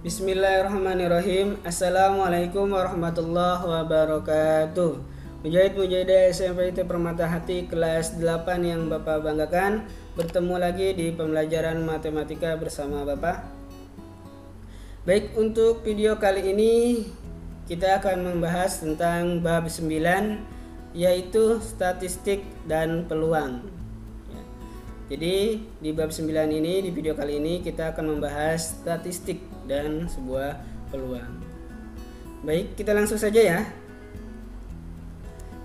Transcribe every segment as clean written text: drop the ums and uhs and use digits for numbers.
Bismillahirrahmanirrahim. Assalamualaikum warahmatullahi wabarakatuh. Mujahid-mujahidah SMP Permata Hati kelas 8 yang Bapak banggakan, bertemu lagi di pembelajaran matematika bersama Bapak. Baik, untuk video kali ini kita akan membahas tentang bab 9, yaitu statistik dan peluang. Jadi di bab 9 ini, di video kali ini kita akan membahas statistik dan sebuah peluang. Baik, kita langsung saja ya.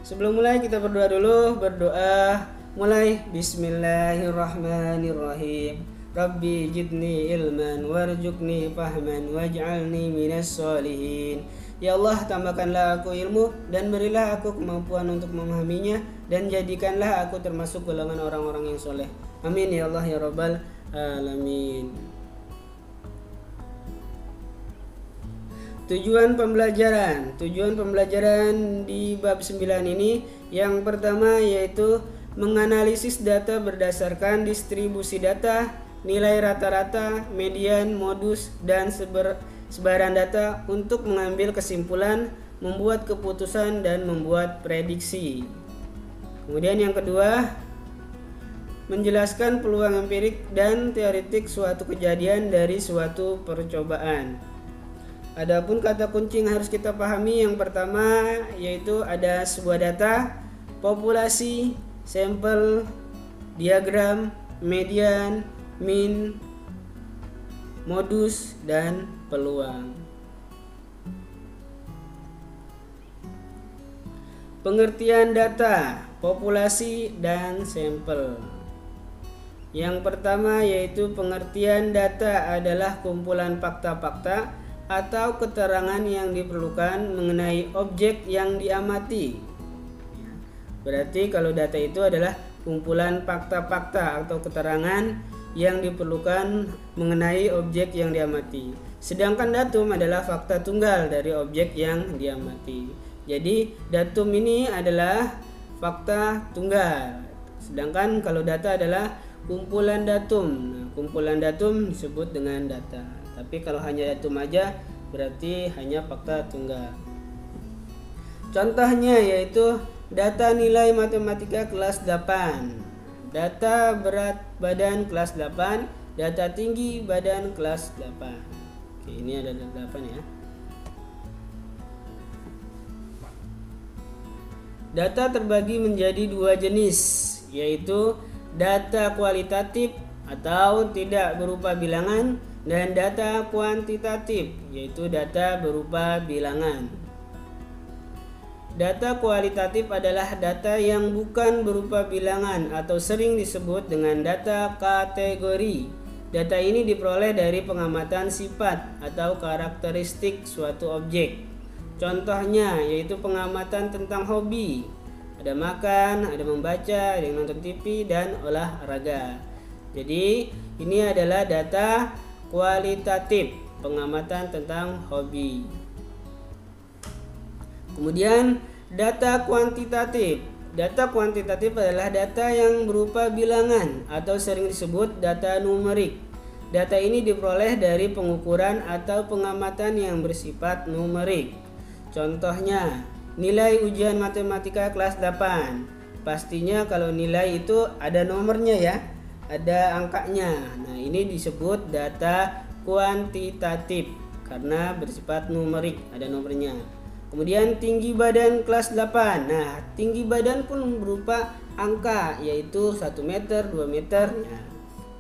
Sebelum mulai kita berdoa dulu. Berdoa mulai. Bismillahirrahmanirrahim. Rabbi jidni ilman warzuqni fahman waj'alni minas solihin. Ya Allah, tambahkanlah aku ilmu dan berilah aku kemampuan untuk memahaminya, dan jadikanlah aku termasuk golongan orang-orang yang soleh. Amin ya Allah ya Rabbal alamin. Tujuan pembelajaran di bab 9 ini yang pertama yaitu menganalisis data berdasarkan distribusi data, nilai rata-rata, median, modus, dan sebaran data untuk mengambil kesimpulan, membuat keputusan, dan membuat prediksi. Kemudian yang kedua, menjelaskan peluang empirik dan teoretik suatu kejadian dari suatu percobaan. Adapun kata kunci yang harus kita pahami yang pertama yaitu ada sebuah data, populasi, sampel, diagram, median, mean, modus, dan peluang. Pengertian data, populasi, dan sampel. Yang pertama yaitu pengertian data adalah kumpulan fakta-fakta atau keterangan yang diperlukan mengenai objek yang diamati. Berarti kalau data itu adalah kumpulan fakta-fakta atau keterangan yang diperlukan mengenai objek yang diamati. Sedangkan datum adalah fakta tunggal dari objek yang diamati. Jadi datum ini adalah fakta tunggal. Sedangkan kalau data adalah kumpulan datum. Nah, kumpulan datum disebut dengan data. Tapi kalau hanya datum aja berarti hanya fakta tunggal. Contohnya yaitu data nilai matematika kelas 8, data berat badan kelas 8, data tinggi badan kelas 8. Oke, ini ada data 8 ya. Data terbagi menjadi dua jenis, yaitu data kualitatif atau tidak berupa bilangan, dan data kuantitatif, yaitu data berupa bilangan. Data kualitatif adalah data yang bukan berupa bilangan atau sering disebut dengan data kategori. Data ini diperoleh dari pengamatan sifat atau karakteristik suatu objek. Contohnya yaitu pengamatan tentang hobi. Ada makan, ada membaca, ada yang nonton TV, dan olahraga. Jadi ini adalah data kualitatif, pengamatan tentang hobi. Kemudian data kuantitatif. Data kuantitatif adalah data yang berupa bilangan atau sering disebut data numerik. Data ini diperoleh dari pengukuran atau pengamatan yang bersifat numerik. Contohnya, nilai ujian matematika kelas 8. Pastinya kalau nilai itu ada nomornya ya, ada angkanya. Nah, ini disebut data kuantitatif karena bersifat numerik, ada nomornya. Kemudian tinggi badan kelas 8. Nah, tinggi badan pun berupa angka, yaitu 1 meter, 2 meter. Nah,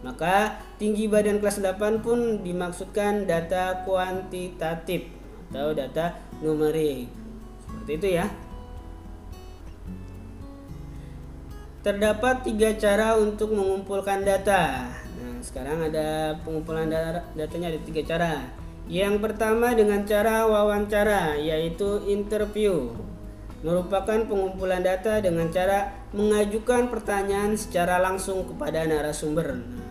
maka tinggi badan kelas 8 pun dimaksudkan data kuantitatif atau data numerik. Seperti itu ya. Terdapat 3 cara untuk mengumpulkan data. Nah, sekarang ada pengumpulan datanya ada 3 cara. Yang pertama dengan cara wawancara, yaitu interview. Merupakan pengumpulan data dengan cara mengajukan pertanyaan secara langsung kepada narasumber. Nah,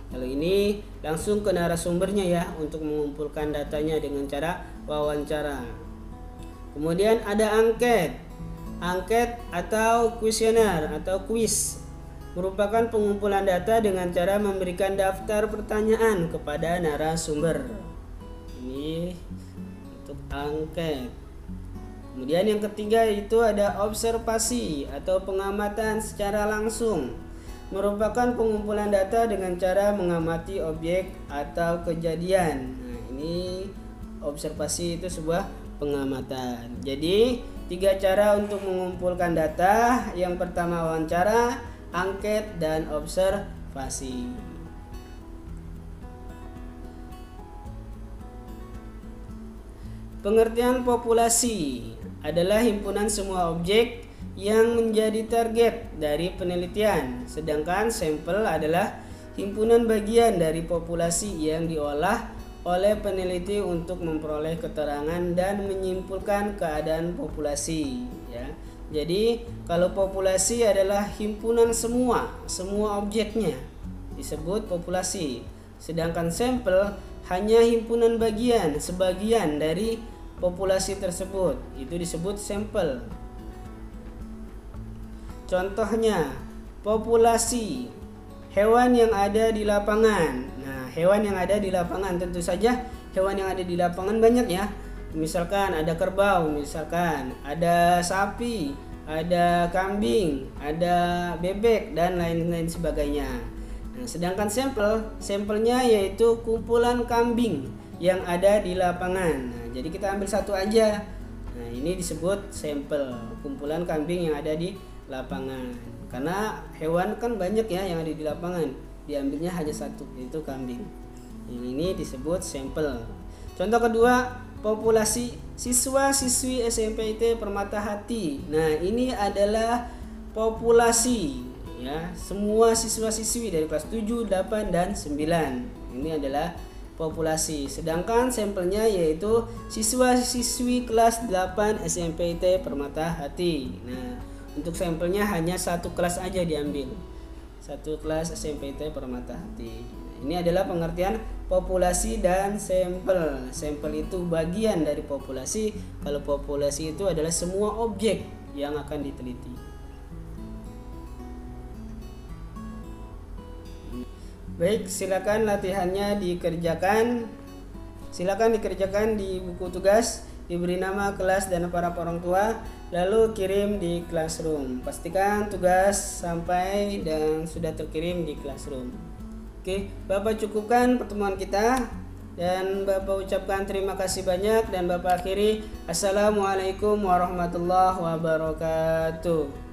kalau ini langsung ke narasumbernya ya untuk mengumpulkan datanya dengan cara wawancara. Kemudian ada angket. Angket atau kuesioner atau kuis merupakan pengumpulan data dengan cara memberikan daftar pertanyaan kepada narasumber. Ini untuk angket. Kemudian yang ketiga itu ada observasi atau pengamatan secara langsung, merupakan pengumpulan data dengan cara mengamati objek atau kejadian. Nah, ini observasi itu sebuah pengamatan. Jadi 3 cara untuk mengumpulkan data. Yang pertama wawancara, angket, dan observasi. Pengertian populasi adalah himpunan semua objek yang menjadi target dari penelitian, sedangkan sampel adalah himpunan bagian dari populasi yang diolah oleh peneliti untuk memperoleh keterangan dan menyimpulkan keadaan populasi, ya. Jadi kalau populasi adalah himpunan semua objeknya disebut populasi, sedangkan sampel hanya himpunan sebagian dari populasi tersebut, itu disebut sampel. Contohnya populasi hewan yang ada di lapangan. Nah, hewan yang ada di lapangan tentu saja hewan yang ada di lapangan banyak ya. Misalkan ada kerbau, misalkan ada sapi, ada kambing, ada bebek, dan lain-lain sebagainya. Nah, sedangkan sampelnya yaitu kumpulan kambing yang ada di lapangan. Nah, jadi kita ambil satu aja. Nah, ini disebut sampel, kumpulan kambing yang ada di lapangan. Karena hewan kan banyak ya yang ada di lapangan, diambilnya hanya satu, yaitu kambing. Ini disebut sampel. Contoh kedua, populasi siswa-siswi SMP IT Permata Hati. Nah, ini adalah populasi ya, semua siswa-siswi dari kelas 7, 8, dan 9. Ini adalah populasi. Sedangkan sampelnya yaitu siswa-siswi kelas 8 SMP IT Permata Hati. Nah, untuk sampelnya hanya satu kelas aja diambil. Satu kelas SMP IT Permata Hati. Ini adalah pengertian populasi dan sampel. Sampel itu bagian dari populasi. Kalau populasi itu adalah semua objek yang akan diteliti. Baik, silakan latihannya dikerjakan. Silakan dikerjakan di buku tugas, diberi nama kelas dan para orang tua, lalu kirim di classroom. Pastikan tugas sampai dan sudah terkirim di classroom. Oke, Bapak cukupkan pertemuan kita dan Bapak ucapkan terima kasih banyak dan Bapak akhiri. Assalamualaikum warahmatullahi wabarakatuh.